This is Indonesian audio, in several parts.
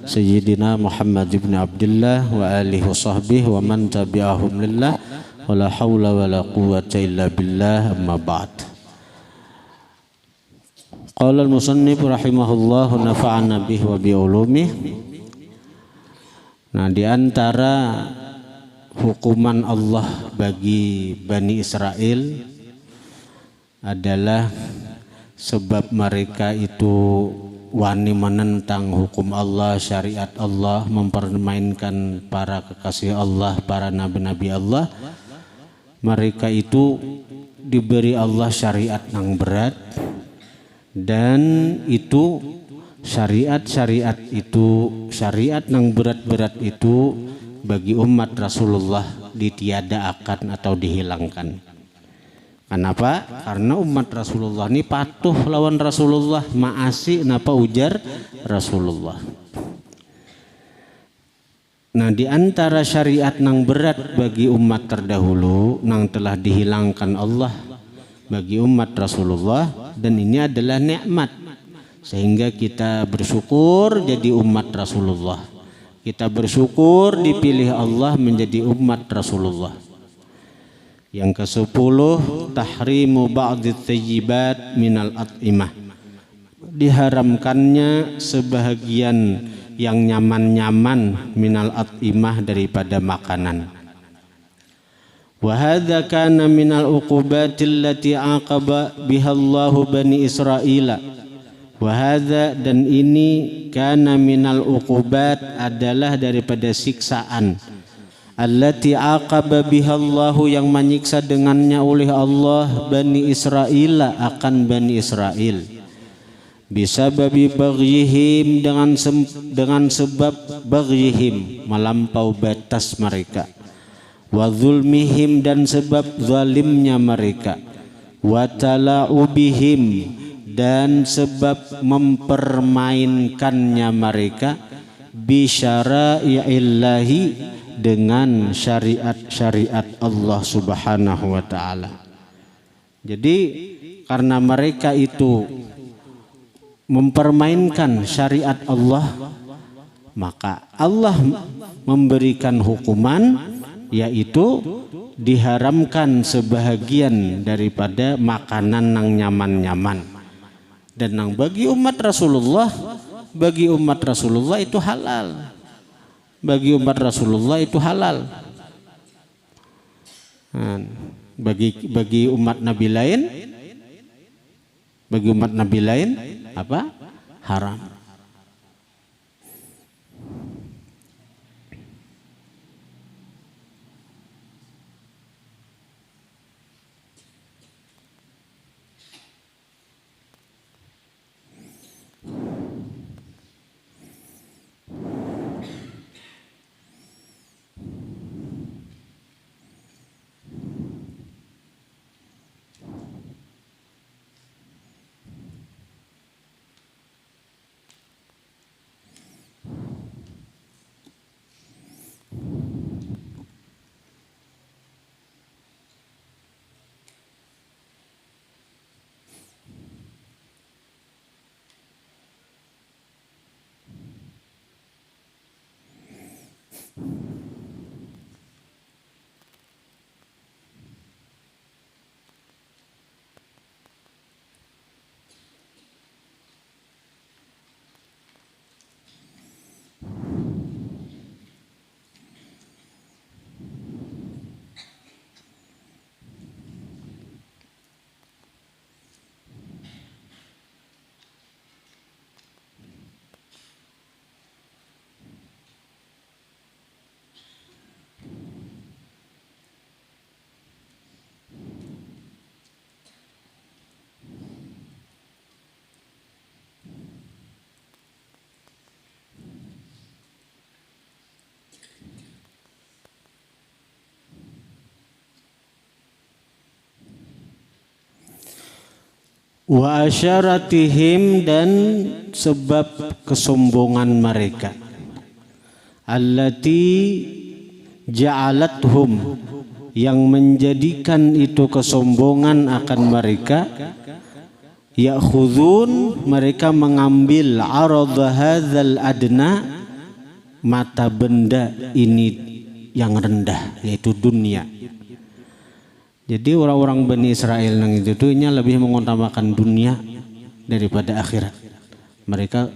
sayyidina Muhammad ibn Abdullah wa alihi wa sahbihi wa man tabi'ahum lillah wa la hawla wa la quwwata illa billah, amma ba'd. Qala al-musannif rahimahullah nafa'ana bihi wa bi ulumih. Nah, di antara hukuman Allah bagi Bani Israel adalah sebab mereka itu wani menentang hukum Allah, syariat Allah, mempermainkan para kekasih Allah, para nabi-nabi Allah. Mereka itu diberi Allah syariat yang berat, dan itu syariat yang berat-berat itu bagi umat Rasulullah ditiadakan atau dihilangkan. Kenapa? Karena umat Rasulullah ini patuh lawan Rasulullah, maasi napa ujar Rasulullah. Nah, di antara syariat yang berat bagi umat terdahulu yang telah dihilangkan Allah bagi umat Rasulullah, dan ini adalah nikmat, sehingga kita bersyukur jadi umat Rasulullah. Kita bersyukur dipilih Allah menjadi umat Rasulullah. Yang ke-10, tahrimu ba'dit thayyibat minal at'imah. Diharamkannya sebahagian yang nyaman-nyaman minal at'imah daripada makanan. Wa hadza kana minal uqubatil lati aqaba biha Allahu Bani Israila. Wa hadza, dan ini kana minal uqubat adalah daripada siksaan. Allati aqaba biha Allahu, yang menyiksa dengannya oleh Allah Bani Israel akan Bani Israel. Bisababi baghyihim, dengan sebab baghyihim melampau batas mereka. Wa zulmihim, dan sebab zalimnya mereka. Wa tala'ubihim, dan sebab mempermainkannya mereka. Bi syara'illahi, dengan syariat-syariat Allah Subhanahu wa ta'ala. Jadi karena mereka itu mempermainkan syariat Allah, maka Allah memberikan hukuman, yaitu diharamkan sebahagian daripada makanan yang nyaman-nyaman. Dan yang bagi umat Rasulullah itu halal. Bagi umat Rasulullah itu halal. Bagi umat Nabi lain, apa? Haram. Wa asyaratihim, dan sebab kesombongan mereka. Allati ja'alathum, yang menjadikan itu kesombongan akan mereka. Ya'khudhun, mereka mengambil aradha hadzal adna, mata benda ini yang rendah, yaitu dunia. Jadi orang-orang Bani Israel yang itu tuh lebih mengutamakan dunia daripada akhirat. Mereka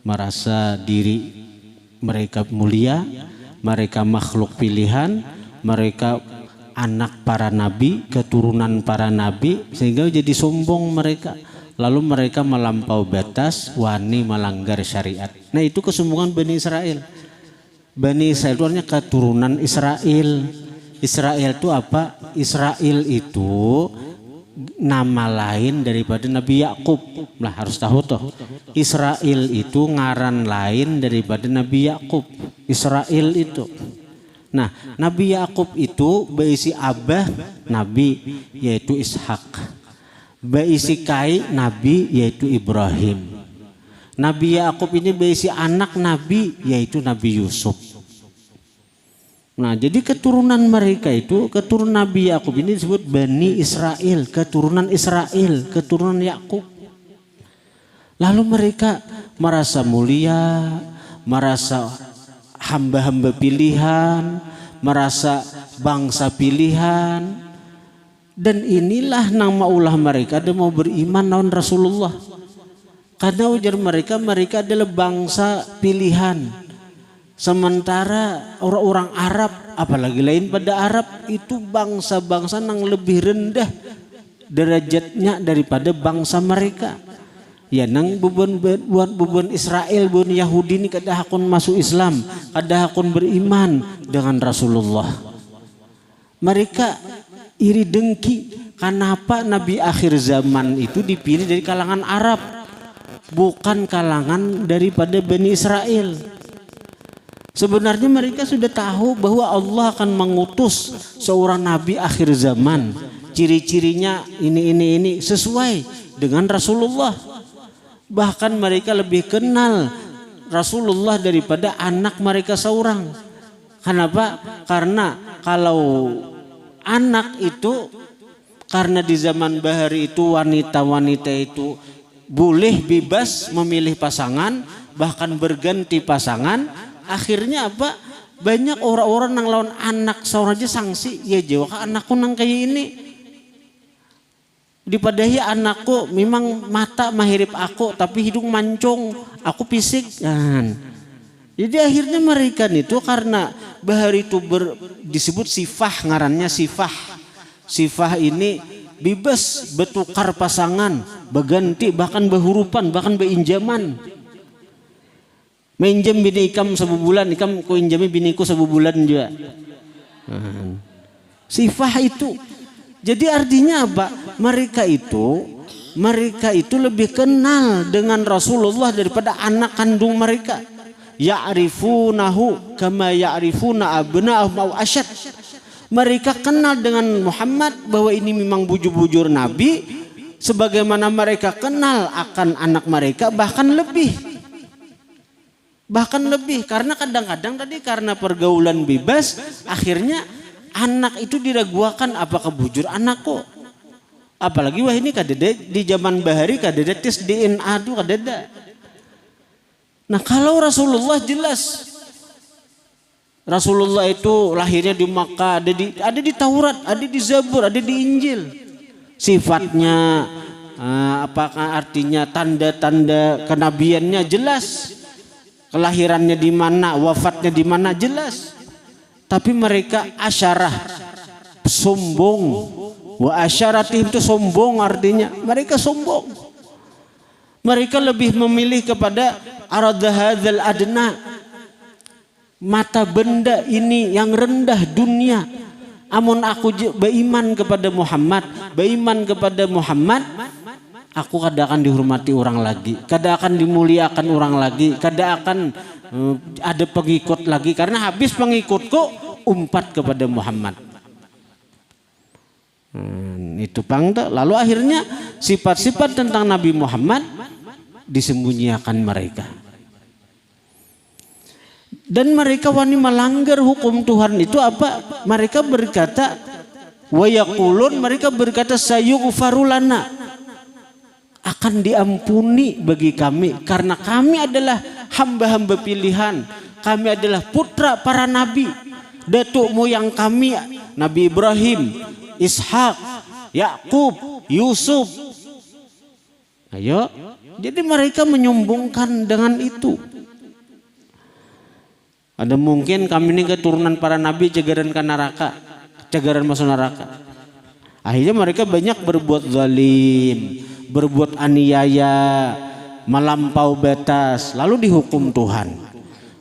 merasa diri mereka mulia, mereka makhluk pilihan, mereka anak para nabi, keturunan para nabi, sehingga jadi sombong mereka. Lalu mereka melampau batas, wani melanggar syariat. Nah, itu kesombongan Bani Israel. Bani Israel itu artinya keturunan Israel. Israel itu apa? Israel itu nama lain daripada Nabi Yakub. Lah harus tahu toh. Israel itu ngaran lain daripada Nabi Yakub. Israel itu. Nah, Nabi Yakub itu berisi abah Nabi yaitu Ishak. Berisi kai Nabi yaitu Ibrahim. Nabi Yakub ini berisi anak Nabi yaitu Nabi Yusuf. Nah, jadi keturunan mereka itu, keturunan Nabi Yakub ini disebut Bani Israel, keturunan Israel, keturunan Yakub. Lalu mereka merasa mulia, merasa hamba-hamba pilihan, merasa bangsa pilihan. Dan inilah nama ulah mereka ada mau beriman lawan Rasulullah. Karena ujar mereka adalah bangsa pilihan. Sementara orang-orang Arab, apalagi lain pada Arab, itu bangsa-bangsa yang lebih rendah derajatnya daripada bangsa mereka. Ya nang bubun Israel, bubun Yahudi ini kada hakun masuk Islam, kada hakun beriman dengan Rasulullah. Mereka iri dengki, kenapa Nabi akhir zaman itu dipilih dari kalangan Arab, bukan kalangan daripada Bani Israel. Sebenarnya mereka sudah tahu bahwa Allah akan mengutus seorang Nabi akhir zaman. Ciri-cirinya ini sesuai dengan Rasulullah. Bahkan mereka lebih kenal Rasulullah daripada anak mereka seorang. Kenapa? Karena kalau anak itu, karena di zaman bahari itu wanita-wanita itu boleh bebas memilih pasangan, bahkan berganti pasangan. Akhirnya apa? Banyak orang-orang yang lawan anak seorang aja sanksi. Ya jawab anakku nang kayak ini. Dipadahi anakku memang mata mahirip aku tapi hidung mancung, aku pisik kan. Jadi akhirnya mereka itu karena bahari itu disebut sifah, ngarannya sifah. Sifah ini bebas bertukar pasangan, berganti, bahkan berhurupan, bahkan berinjaman. Minjem bini ikam sebulan, ikam ku injami biniku sebulan juga. Sifah itu. Jadi artinya apa? Mereka itu lebih kenal dengan Rasulullah daripada anak kandung mereka. Ya'rifunahu kama ya'rifuna abna'ahum aw asyad. Mereka kenal dengan Muhammad bahwa ini memang bujur-bujur Nabi, sebagaimana mereka kenal akan anak mereka, bahkan lebih. Karena kadang-kadang tadi karena pergaulan bebas, akhirnya anak itu diragukan apakah bujur anakku. Apalagi wah ini kadeda di zaman bahari kadeda tes DNA tuh kadeda. Nah, kalau Rasulullah jelas. Rasulullah itu lahirnya di Makkah, ada di Taurat, ada di Zabur, ada di Injil. Sifatnya apakah artinya tanda-tanda kenabiannya jelas. Kelahirannya di mana, wafatnya di mana jelas. Tapi mereka asyarah, sombong. Wa asyaratihim itu sombong artinya. Mereka sombong. Mereka lebih memilih kepada aradhadzal adna. Mata benda ini yang rendah dunia. Amun aku beriman kepada Muhammad, aku kada akan dihormati orang lagi, kada akan dimuliakan orang lagi, kada akan ada pengikut lagi karena habis pengikutku umpat kepada Muhammad. Itu pangda. Lalu akhirnya sifat-sifat tentang Nabi Muhammad disembunyikan mereka. Dan mereka wani melanggar hukum Tuhan itu apa? Mereka berkata wa yaqulun, mereka berkata sayughfaru lana, akan diampuni bagi kami karena kami adalah hamba-hamba pilihan, kami adalah putra para nabi. Datuk moyang kami Nabi Ibrahim, Ishak, Yakub, Yusuf. Ayo, jadi mereka menyombongkan dengan itu. Ada mungkin kami ini keturunan para nabi cegaran ke neraka, cegaran masuk neraka. Akhirnya mereka banyak berbuat zalim, berbuat aniaya, melampau batas, lalu dihukum Tuhan.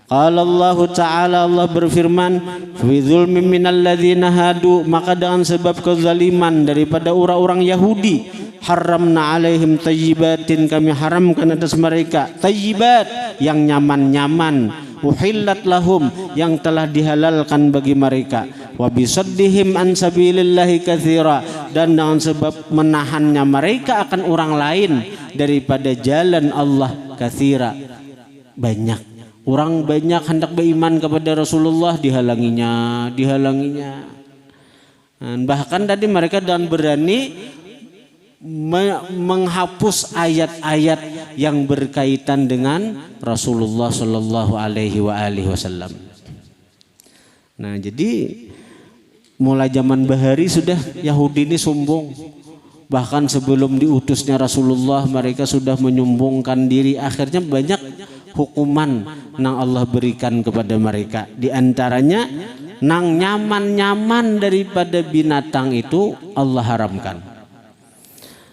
Qala Allah Ta'ala, Allah berfirman, fi dzulmin minal ladzina hadu, maka dengan sebab kezaliman daripada orang-orang Yahudi, haramna alaihim tayyibatin, kami haramkan atas mereka tayyibat yang nyaman-nyaman, uhillat lahum yang telah dihalalkan bagi mereka, wa bisaddihim an sabilillahi katsira, dan dengan sebab menahannya mereka akan orang lain daripada jalan Allah, katsira banyak. Orang banyak hendak beriman kepada Rasulullah dihalanginya. Bahkan tadi mereka dan berani menghapus ayat-ayat yang berkaitan dengan Rasulullah Shallallahu Alaihi Wasallam. Nah, jadi mulai zaman Bahari sudah Yahudi ini sombong. Bahkan sebelum diutusnya Rasulullah mereka sudah menyombongkan diri. Akhirnya banyak hukuman nang Allah berikan kepada mereka. Di antaranya nang nyaman-nyaman daripada binatang itu Allah haramkan.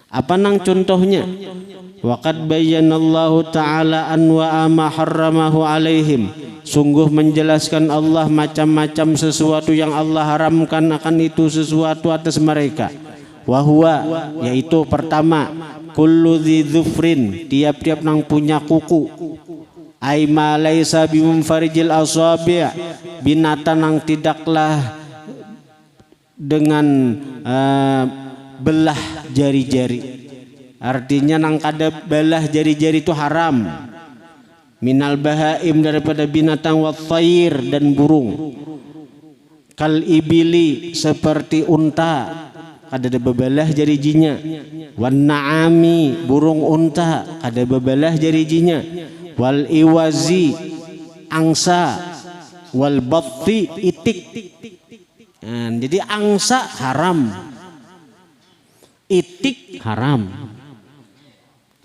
Apa nang contohnya? Waqad bayyanallahu ta'ala anwa'a ma harramahu alaihim. Sungguh menjelaskan Allah macam-macam sesuatu yang Allah haramkan akan itu sesuatu atas mereka. Wahwa, yaitu pertama, kullu dzi dzufrin, tiap-tiap nang punya kuku. Ai ma laisa bimumfarijil asabi', binatang yang tidaklah dengan belah jari-jari. Artinya nang kada belah jari-jari itu haram. Minal bahaim, daripada binatang, wa thair, dan burung. Kal ibili, seperti unta, kada ada bebelah jari-jarinya. Wan na'ami, burung unta, kada bebelah jari-jarinya. Wal iwazi, angsa. Wal batti, itik. Nah, jadi angsa haram, itik haram,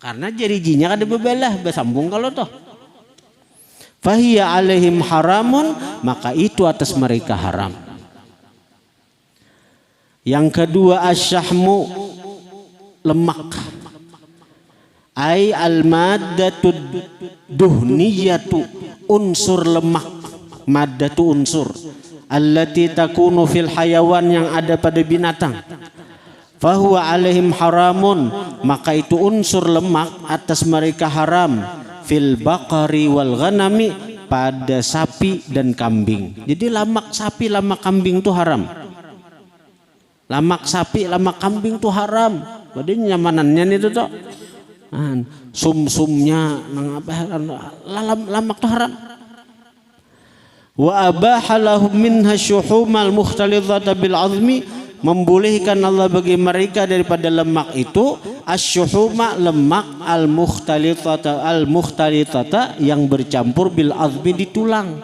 karena jari-jarinya kada bebelah, bersambung kalau toh. Fahiya alaihim haramun, maka itu atas mereka haram. Yang kedua, asyahmu, lemak. Ai al-maddatu duhniyatu, unsur lemak. Maddatu unsur. Allati takunu fil hayawan, yang ada pada binatang. Fahuwa alaihim haramun, maka itu unsur lemak atas mereka haram. Fil baqari wal ghanami, pada sapi dan kambing. Jadi lemak sapi, lemak kambing itu haram. Lemak sapi, lemak kambing itu haram. Jadi nyamanannya itu toh. Sum-sumnya lemak itu haram. Wa abaha lahum minha syuhumal mukhtalidhata bil azmi, membolehkan Allah bagi mereka daripada lemak itu asyuhuma, lemak al-mukhtalithata yang bercampur bil azmi, di tulang.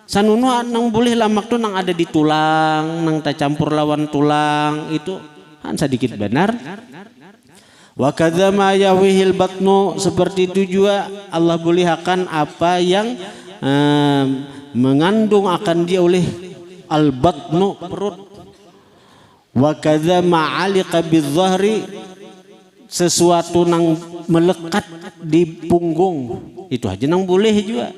Sanunu nang boleh lemak tuh nang ada di tulang, nang tak campur lawan tulang itu kan sedikit benar. Wa kadza ma yawihil batnu, seperti itu juga Allah bolehkan apa yang mengandung akan dia oleh al-batnu, perut. Wa kadza ma'alika bidzahri, sesuatu nang melekat di punggung, itu aja nang boleh juga.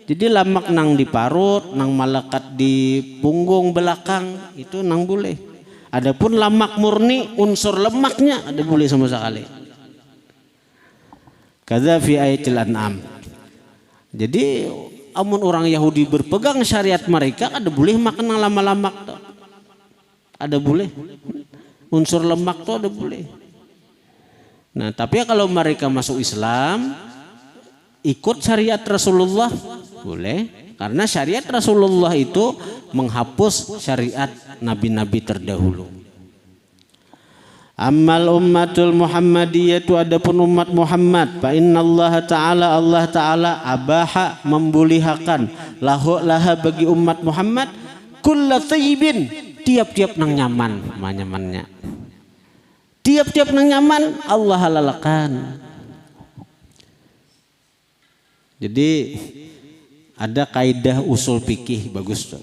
Jadi lemak nang di parut, nang melekat di punggung belakang, itu nang boleh. Adapun lemak murni, unsur lemaknya ada boleh sama sekali. Kadza fi ayatil an'am. Jadi amun orang Yahudi berpegang syariat mereka, ada boleh makan lama-lama. Ada boleh, unsur lemak tuh ada boleh. Nah, tapi kalau mereka masuk Islam, ikut syariat Rasulullah boleh, karena syariat Rasulullah itu menghapus syariat nabi-nabi terdahulu. Ammal ummatul Muhammadiyah itu adapun umat Muhammad, fa innallaha ta'ala Allah ta'ala abaha membulihakan laha bagi umat Muhammad kulla thayyibin tiap-tiap nang nyaman nyamannya. Tiap-tiap nang nyaman Allah halalkan. Jadi ada kaidah usul fikih bagus tuh.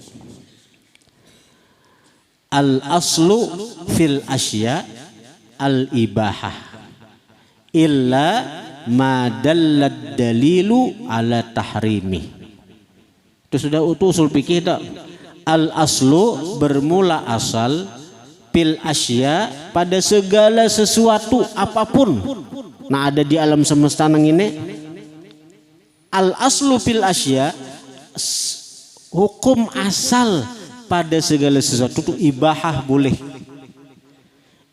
Al aslu fil asya al ibahah illa ma dallad dalilu ala tahrimi. Itu sudah usul fikih dah. Al aslu bermula asal fil asya pada segala sesuatu apapun. Nah ada di alam semesta nang ini. Al aslu fil asya hukum asal pada segala sesuatu itu ibahah boleh.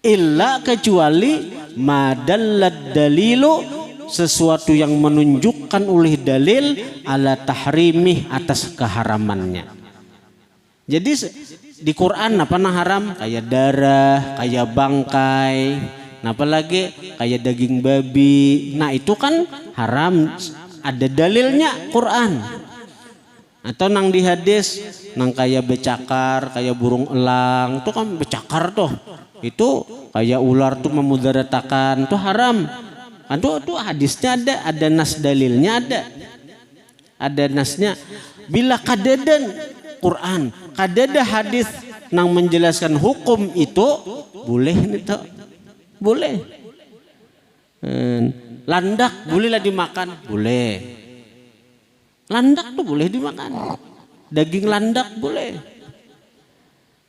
Illa kecuali madallad dalilu sesuatu yang menunjukkan oleh dalil ala tahrimih atas keharamannya. Jadi di Quran apa nah haram? Kayak darah, kayak bangkai, nah apalagi kayak daging babi. Nah itu kan haram. Ada dalilnya Quran. Atau nang di hadis nang kayak becakar, kayak burung elang, itu kan becakar tuh. Itu kayak ular tuh memudaratakan, tuh haram. Itu hadisnya ada nas dalilnya ada. Ada nasnya. Bila kadadan Quran, kadada hadis nang menjelaskan hukum itu boleh itu. Boleh. Landak bolehlah dimakan, boleh. Landak tuh boleh dimakan. Daging landak boleh.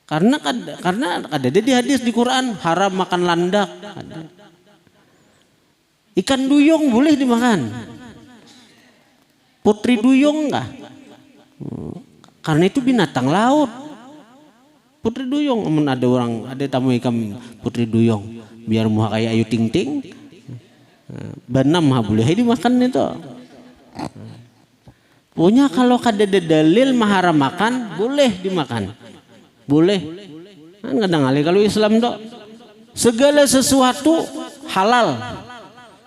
Karena ada di hadis di Quran haram makan landak. Ikan duyung boleh dimakan. Putri duyung enggak? Karena itu binatang laut. Putri duyung, ada tamu ikan putri duyung biar muha kayak Ayu Ting Ting. Banam boleh dimakan itu. Punya kalau kadada dalil maharam makan boleh dimakan. Boleh. Kan kadang kali kalau Islam dok segala sesuatu halal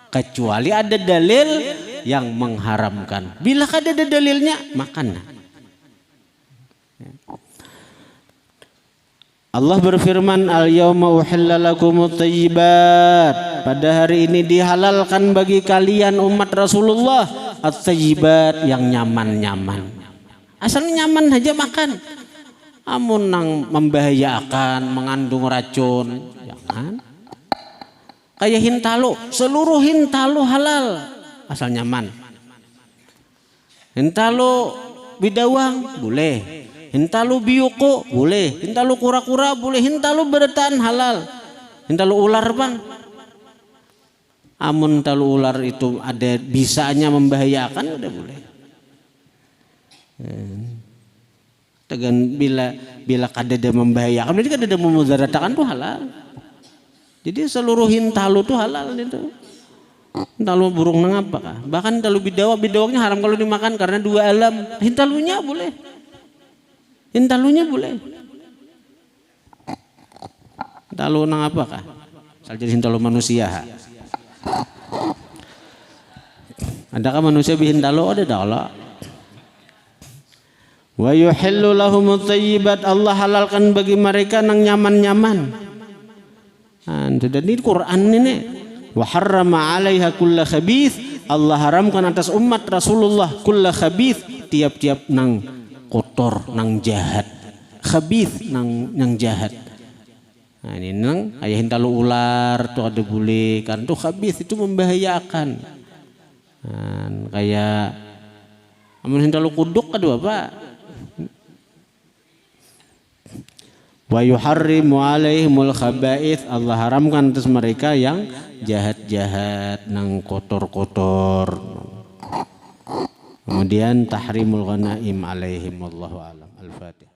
kecuali ada dalil yang mengharamkan. Bila kadada dalilnya makan. Allah berfirman al-yawma uhilla lakumut thayyibat. Pada hari ini dihalalkan bagi kalian umat Rasulullah at-thayyibat yang nyaman-nyaman. Asal nyaman aja makan. Amun nang membahayakan, mengandung racun, jangan. Kayak hintalu, seluruh hintalu halal asal nyaman. Hintalu bidawang boleh. Hintalu biyuko boleh, hintalu kura-kura boleh, hintalu beretan halal, hintalu ular bang. Amun hintalu ular itu ada bisanya membahayakan udah boleh. Tegan bila kadada membahayakan, berarti kadada memudaratakan tuh halal. Jadi seluruh hintalu tuh halal itu. Hintalu burung nang apa kah? Bahkan hintalu bidawangnya haram kalau dimakan karena dua alam. Hintalunya boleh. Hintalunya boleh. Hintalu nang apa kah? Asal jadi hintalu manusia. Adakah manusia bihintalu? Ada Allah. Wa yuhillu lahumut thayyibat. Allah halalkan bagi mereka nang nyaman-nyaman. Sudah di Quran ini. Wa harrama 'alaiha kulla khabith. Allah haramkan atas umat Rasulullah kulla khabith, tiap-tiap nang kotor, nang jahat, khabith nang jahat. Nah ini nang kayak hintalu ular tuh ada boleh, karena tuh khabith itu membahayakan. Nah, kayak amun hintalu kuduk ada apa? Wa yuharrimu alaihimul khaba'ith. Allah haramkan atas mereka yang jahat-jahat, nang kotor-kotor. Kemudian tahrimul ghanaim alaihim wallahu alam. Al-Fatihah.